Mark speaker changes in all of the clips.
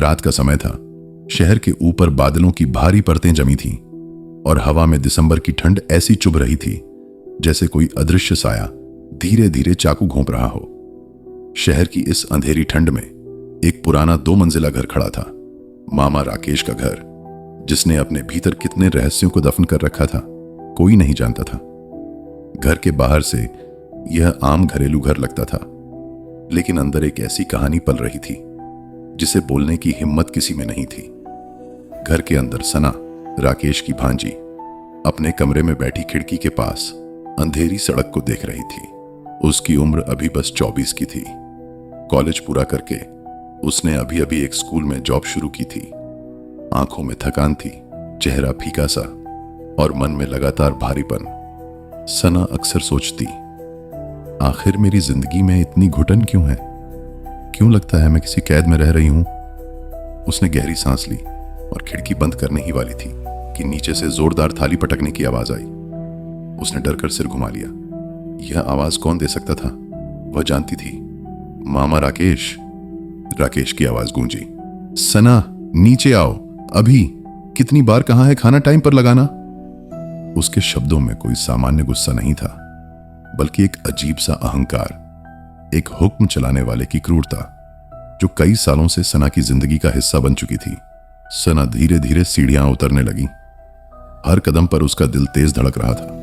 Speaker 1: रात का समय था। शहर के ऊपर बादलों की भारी परतें जमी थीं और हवा में दिसंबर की ठंड ऐसी चुभ रही थी जैसे कोई अदृश्य साया धीरे धीरे चाकू घोंप रहा हो। शहर की इस अंधेरी ठंड में एक पुराना 2 मंजिला घर खड़ा था, मामा राकेश का घर, जिसने अपने भीतर कितने रहस्यों को दफन कर रखा था कोई नहीं जानता था। घर के बाहर से यह आम घरेलू घर लगता था, लेकिन अंदर एक ऐसी कहानी पल रही थी जिसे बोलने की हिम्मत किसी में नहीं थी। घर के अंदर सना, राकेश की भांजी, अपने कमरे में बैठी खिड़की के पास अंधेरी सड़क को देख रही थी। उसकी उम्र अभी बस 24 की थी। कॉलेज पूरा करके उसने अभी अभी एक स्कूल में जॉब शुरू की थी। आंखों में थकान थी, चेहरा फीका सा और मन में लगातार भारीपन। सना अक्सर सोचती, आखिर मेरी जिंदगी में इतनी घुटन क्यों है? क्यों लगता है मैं किसी कैद में रह रही हूं? उसने गहरी सांस ली और खिड़की बंद करने ही वाली थी कि नीचे से जोरदार थाली पटकने की आवाज आई। उसने डरकर सिर घुमा लिया। यह आवाज कौन दे सकता था? वह जानती थी, मामा राकेश। राकेश की आवाज गूंजी, सना नीचे आओ अभी। कितनी बार कहा है खाना टाइम पर लगाना? उसके शब्दों में कोई सामान्य गुस्सा नहीं था, बल्कि एक अजीब सा अहंकार, एक हुक्म चलाने वाले की क्रूरता जो कई सालों से सना की जिंदगी का हिस्सा बन चुकी थी। सना धीरे धीरे सीढ़ियां उतरने लगी। हर कदम पर उसका दिल तेज धड़क रहा था।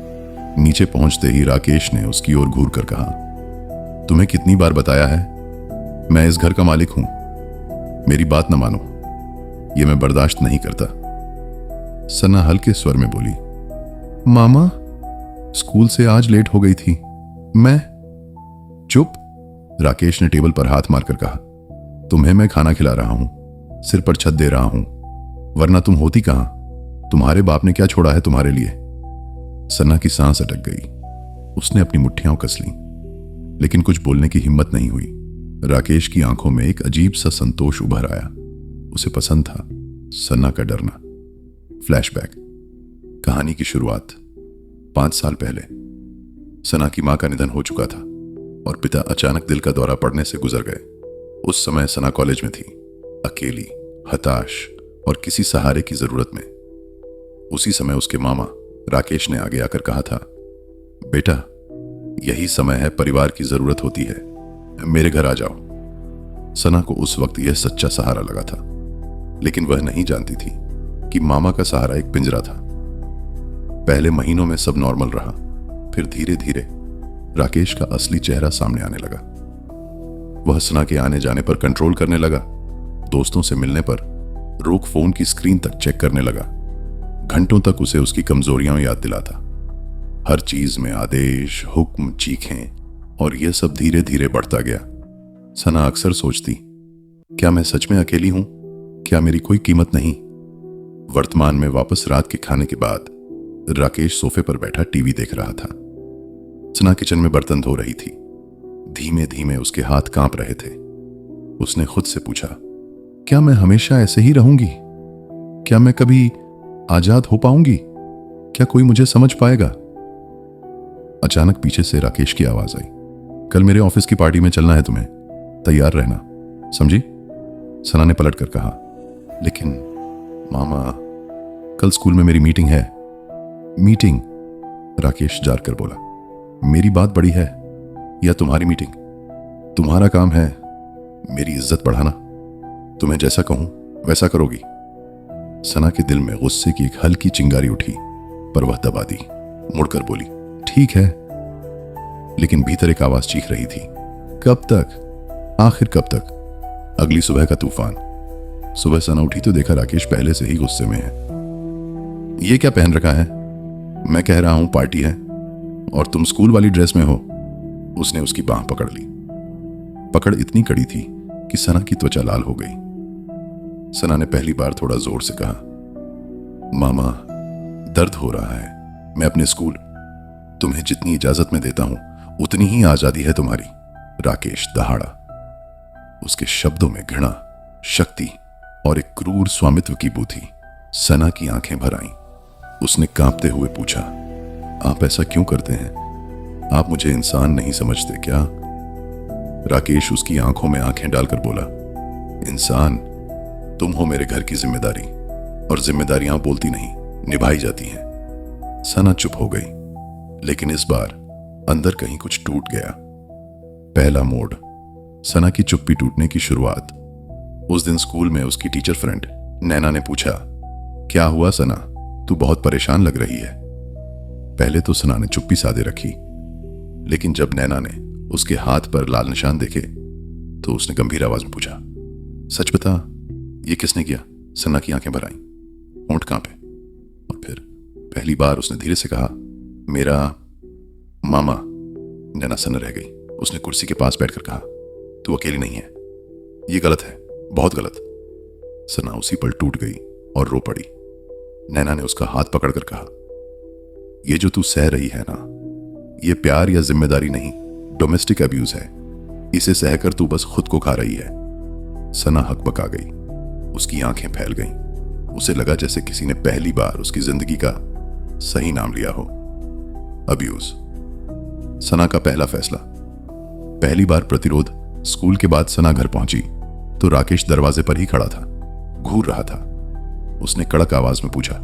Speaker 1: नीचे पहुंचते ही राकेश ने उसकी ओर घूर कर कहा, तुम्हें कितनी बार बताया है मैं इस घर का मालिक हूं। मेरी बात न मानो, यह मैं बर्दाश्त नहीं करता। सना हल्के स्वर में बोली, मामा स्कूल से आज लेट हो गई थी मैं। चुप, राकेश ने टेबल पर हाथ मारकर कहा, तुम्हें मैं खाना खिला रहा हूं, सिर पर छत दे रहा हूं, वरना तुम होती कहां? तुम्हारे बाप ने क्या छोड़ा है तुम्हारे लिए? सना की सांस अटक गई। उसने अपनी मुट्ठियां कस लीं, लेकिन कुछ बोलने की हिम्मत नहीं हुई। राकेश की आंखों में एक अजीब सा संतोष उभर आया। उसे पसंद था सना का डरना। फ्लैशबैक। कहानी की शुरुआत 5 साल पहले। सना की मां का निधन हो चुका था और पिता अचानक दिल का दौरा पड़ने से गुजर गए। उस समय सना कॉलेज में थी, अकेली, हताश और किसी सहारे की जरूरत में। उसी समय उसके मामा राकेश ने आगे आकर कहा था, बेटा यही समय है परिवार की जरूरत होती है, मेरे घर आ जाओ। सना को उस वक्त यह सच्चा सहारा लगा था, लेकिन वह नहीं जानती थी कि मामा का सहारा एक पिंजरा था। पहले महीनों में सब नॉर्मल रहा, फिर धीरे धीरे राकेश का असली चेहरा सामने आने लगा। वह सना के आने जाने पर कंट्रोल करने लगा, दोस्तों से मिलने पर रोक फोन की स्क्रीन तक चेक करने लगा। घंटों तक उसे उसकी कमजोरियां याद दिलाता। हर चीज में आदेश, हुक्म, चीखें, और यह सब धीरे धीरे बढ़ता गया। सना अक्सर सोचती, क्या मैं सच में अकेली हूं? क्या मेरी कोई कीमत नहीं? वर्तमान में वापस रात के खाने के बाद राकेश सोफे पर बैठा टीवी देख रहा था। सना किचन में बर्तन धो रही थी। धीमे धीमे उसके हाथ कांप रहे थे। उसने खुद से पूछा, क्या मैं हमेशा ऐसे ही रहूंगी? क्या मैं कभी आजाद हो पाऊंगी? क्या कोई मुझे समझ पाएगा? अचानक पीछे से राकेश की आवाज आई, कल मेरे ऑफिस की पार्टी में चलना है तुम्हें, तैयार रहना, समझी? सना ने पलट कर कहा, लेकिन मामा कल स्कूल में मेरी मीटिंग है। मीटिंग? राकेश जार कर बोला, मेरी बात बड़ी है या तुम्हारी मीटिंग? तुम्हारा काम है मेरी इज्जत बढ़ाना। तुम्हें जैसा कहूं वैसा करोगी। सना के दिल में गुस्से की एक हल्की चिंगारी उठी, पर वह दबा दी। मुड़कर बोली, ठीक है। लेकिन भीतर एक आवाज चीख रही थी, कब तक? आखिर कब तक? अगली सुबह का तूफान। सुबह सना उठी तो देखा राकेश पहले से ही गुस्से में है। ये क्या पहन रखा है? मैं कह रहा हूं पार्टी है और तुम स्कूल वाली ड्रेस में हो। उसने उसकी बांह पकड़ ली। पकड़ इतनी कड़ी थी कि सना की त्वचा लाल हो गई। सना ने पहली बार थोड़ा जोर से कहा, मामा दर्द हो रहा है। मैं अपने स्कूल तुम्हें जितनी इजाजत में देता हूं उतनी ही आजादी है तुम्हारी। राकेश दहाड़ा। उसके शब्दों में घृणा, शक्ति और एक क्रूर स्वामित्व की बू थी। सना की आंखें भर आईं। उसने कांपते हुए पूछा, आप ऐसा क्यों करते हैं? आप मुझे इंसान नहीं समझते क्या? राकेश उसकी आंखों में आंखें डालकर बोला, इंसान? तुम हो मेरे घर की जिम्मेदारी, और जिम्मेदारियां बोलती नहीं, निभाई जाती हैं। सना चुप हो गई, लेकिन इस बार अंदर कहीं कुछ टूट गया। पहला मोड़, सना की चुप्पी टूटने की शुरुआत। उस दिन स्कूल में उसकी टीचर फ्रेंड नैना ने पूछा, क्या हुआ सना, तू बहुत परेशान लग रही है। पहले तो सना ने चुप्पी साधे रखी, लेकिन जब नैना ने उसके हाथ पर लाल निशान देखे तो उसने गंभीर आवाज में पूछा, सच बता, ये किसने किया। सना की आंखें भर आईं, होंठ कांपे, और फिर पहली बार उसने धीरे से कहा, मेरा मामा। नैना सन्न रह गई। उसने कुर्सी के पास बैठकर कहा, तू अकेली नहीं है, ये गलत है, बहुत गलत। सना उसी पल टूट गई और रो पड़ी। नैना ने उसका हाथ पकड़कर कहा, ये जो तू सह रही है ना, ये प्यार या जिम्मेदारी नहीं, डोमेस्टिक अब्यूज है। इसे सहकर तू बस खुद को खा रही है। सना हकबका गई, उसकी आंखें फैल गईं। उसे लगा जैसे किसी ने पहली बार उसकी जिंदगी का सही नाम लिया हो, अब्यूज। सना का पहला फैसला। पहली बार प्रतिरोध। स्कूल के बाद सना घर पहुंची तो राकेश दरवाजे पर ही खड़ा था, घूर रहा था। उसने कड़क आवाज में पूछा,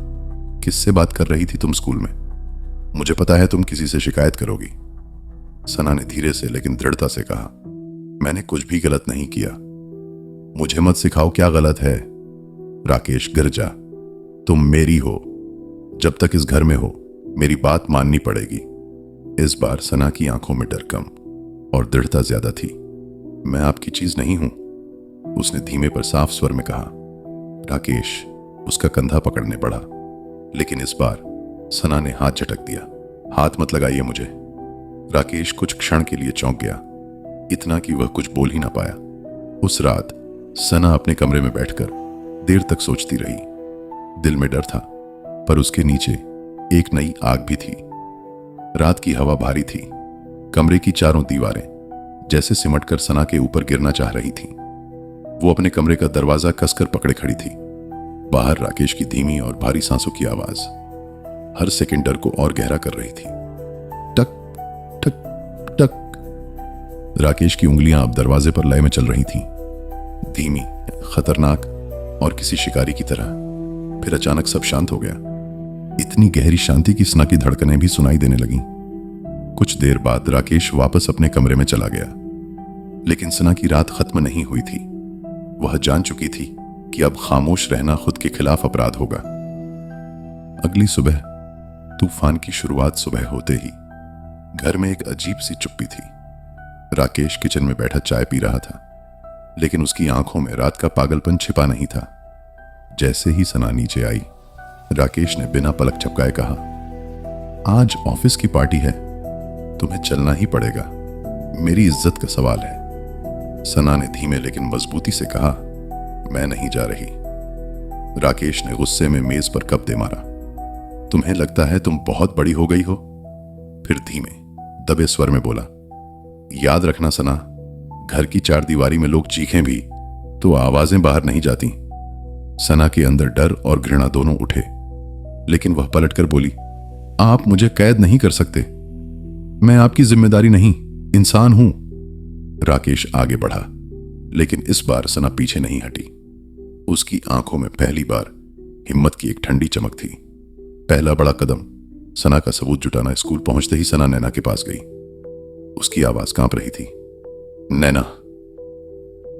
Speaker 1: किससे बात कर रही थी तुम स्कूल में। मुझे पता है तुम किसी से शिकायत करोगी। सना ने धीरे से लेकिन दृढ़ता से कहा, मैंने कुछ भी गलत नहीं किया। मुझे मत सिखाओ क्या गलत है। राकेश गिर जा, तुम मेरी हो, जब तक इस घर में हो मेरी बात माननी पड़ेगी। इस बार सना की आंखों में डर कम और दृढ़ता ज्यादा थी। मैं आपकी चीज नहीं हूं, उसने धीमे पर साफ स्वर में कहा। राकेश उसका कंधा पकड़ने बढ़ा, लेकिन इस बार सना ने हाथ झटक दिया। हाथ मत लगाइए मुझे। राकेश कुछ क्षण के लिए चौंक गया, इतना कि वह कुछ बोल ही ना पाया। उस रात सना अपने कमरे में बैठकर देर तक सोचती रही। दिल में डर था, पर उसके नीचे एक नई आग भी थी। रात की हवा भारी थी, कमरे की चारों दीवारें जैसे सिमटकर सना के ऊपर गिरना चाह रही थीं। वो अपने कमरे का दरवाजा कसकर पकड़े खड़ी थी। बाहर राकेश की धीमी और भारी सांसों की आवाज हर सेकंड डर को और गहरा कर रही थी। टक टक टक। राकेश की उंगलियां अब दरवाजे पर लय में चल रही थीं, धीमी, खतरनाक और किसी शिकारी की तरह। फिर अचानक सब शांत हो गया। इतनी गहरी शांति की सना की धड़कनें भी सुनाई देने लगीं। कुछ देर बाद राकेश वापस अपने कमरे में चला गया, लेकिन सना की रात खत्म नहीं हुई थी। वह जान चुकी थी कि अब खामोश रहना खुद के खिलाफ अपराध होगा। अगली सुबह, तूफान की शुरुआत सुबह होते ही घर में एक अजीब सी चुप्पी थी। राकेश किचन में बैठा चाय पी रहा था, लेकिन उसकी आंखों में रात का पागलपन छिपा नहीं था। जैसे ही सना नीचे आई, राकेश ने बिना पलक झपकाए कहा, आज ऑफिस की पार्टी है, तुम्हें चलना ही पड़ेगा, मेरी इज्जत का सवाल है। सना ने धीमे लेकिन मजबूती से कहा, मैं नहीं जा रही। राकेश ने गुस्से में मेज पर कप दे मारा। तुम्हें लगता है तुम बहुत बड़ी हो गई हो? फिर धीमे दबे स्वर में बोला, याद रखना सना, घर की चार दीवारी में लोग चीखें भी तो आवाजें बाहर नहीं जाती। सना के अंदर डर और घृणा दोनों उठे, लेकिन वह पलटकर बोली, आप मुझे कैद नहीं कर सकते, मैं आपकी जिम्मेदारी नहीं, इंसान हूं। राकेश आगे बढ़ा, लेकिन इस बार सना पीछे नहीं हटी। उसकी आंखों में पहली बार हिम्मत की एक ठंडी चमक थी। पहला बड़ा कदम, सना का सबूत जुटाना। स्कूल पहुंचते ही सना नैना के पास गई। उसकी आवाज कांप रही थी। नैना,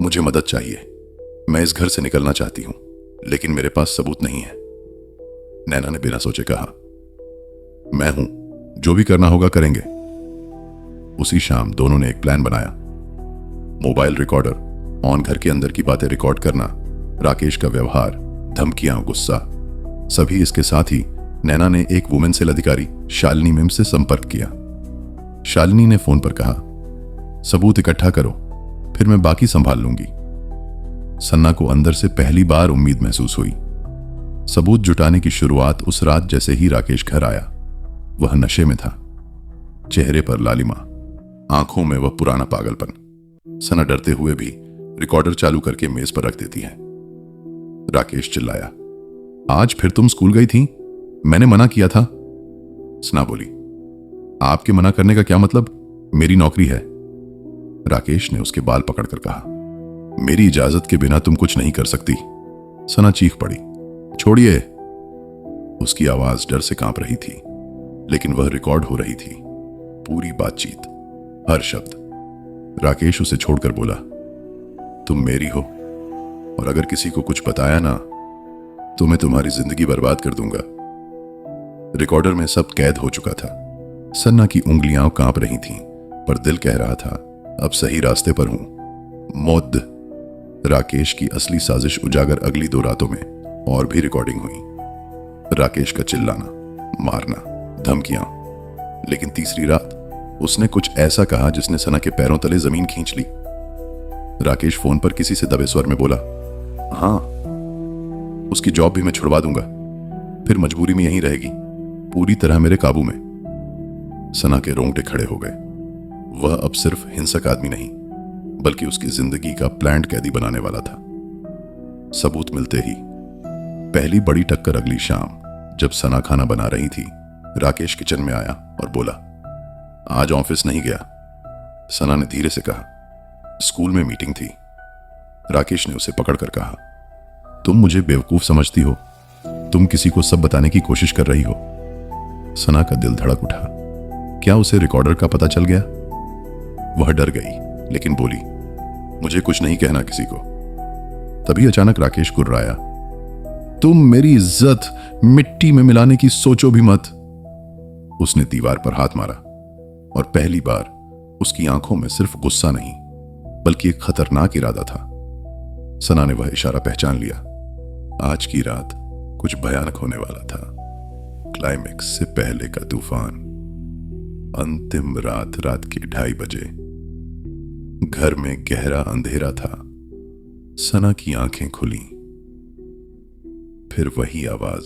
Speaker 1: मुझे मदद चाहिए, मैं इस घर से निकलना चाहती हूं, लेकिन मेरे पास सबूत नहीं है। नैना ने बिना सोचे कहा, मैं हूं, जो भी करना होगा करेंगे। उसी शाम दोनों ने एक प्लान बनाया। मोबाइल रिकॉर्डर ऑन, घर के अंदर की बातें रिकॉर्ड करना, राकेश का व्यवहार, धमकियां, गुस्सा, सभी। इसके साथ ही नैना ने एक वुमेन सेल अधिकारी शालिनी मैम से संपर्क किया। शालिनी ने फोन पर कहा, सबूत इकट्ठा करो, फिर मैं बाकी संभाल लूंगी। सन्ना को अंदर से पहली बार उम्मीद महसूस हुई। सबूत जुटाने की शुरुआत उस रात जैसे ही राकेश घर आया। वह नशे में था, चेहरे पर लालिमा, आंखों में वह पुराना पागलपन। सना डरते हुए भी रिकॉर्डर चालू करके मेज पर रख देती है। राकेश चिल्लाया, आज फिर तुम स्कूल गई थी? मैंने मना किया था। सना बोली, आपके मना करने का क्या मतलब, मेरी नौकरी है। राकेश ने उसके बाल पकड़कर कहा, मेरी इजाजत के बिना तुम कुछ नहीं कर सकती। सना चीख पड़ी, छोड़िए। उसकी आवाज डर से कांप रही थी, लेकिन वह रिकॉर्ड हो रही थी, पूरी बातचीत, हर शब्द। राकेश उसे छोड़कर बोला, तुम मेरी हो, और अगर किसी को कुछ बताया ना तो मैं तुम्हारी जिंदगी बर्बाद कर दूंगा। रिकॉर्डर में सब कैद हो चुका था। सन्ना की उंगलियां कांप रही थीं, पर दिल कह रहा था, अब सही रास्ते पर हूं। मौत। राकेश की असली साजिश उजागर अगली 2 रातों में और भी रिकॉर्डिंग हुई। राकेश का चिल्लाना, मारना, धमकियां। लेकिन तीसरी रात उसने कुछ ऐसा कहा जिसने सना के पैरों तले जमीन खींच ली। राकेश फोन पर किसी से दबे स्वर में बोला, हाँ, उसकी जॉब भी मैं छुड़वा दूंगा, फिर मजबूरी में यहीं रहेगी, पूरी तरह मेरे काबू में। सना के रोंगटे खड़े हो गए। वह अब सिर्फ हिंसक आदमी नहीं, बल्कि उसकी जिंदगी का प्लान्ड कैदी बनाने वाला था। सबूत मिलते ही पहली बड़ी टक्कर अगली शाम, जब सना खाना बना रही थी, राकेश किचन में आया और बोला, आज ऑफिस नहीं गया। सना ने धीरे से कहा, स्कूल में मीटिंग थी। राकेश ने उसे पकड़कर कहा, तुम मुझे बेवकूफ समझती हो, तुम किसी को सब बताने की कोशिश कर रही हो। सना का दिल धड़क उठा। क्या उसे रिकॉर्डर का पता चल गया? वह डर गई, लेकिन बोली, मुझे कुछ नहीं कहना किसी को। तभी अचानक राकेश गुर्राया, तुम मेरी इज्जत मिट्टी में मिलाने की सोचो भी मत। उसने दीवार पर हाथ मारा, और पहली बार उसकी आंखों में सिर्फ गुस्सा नहीं, बल्कि एक खतरनाक इरादा था। सना ने वह इशारा पहचान लिया। आज की रात कुछ भयानक होने वाला था। क्लाइमेक्स से पहले का तूफान। अंतिम रात, रात के 2:30 बजे। घर में गहरा अंधेरा था। सना की आंखें खुली। फिर वही आवाज,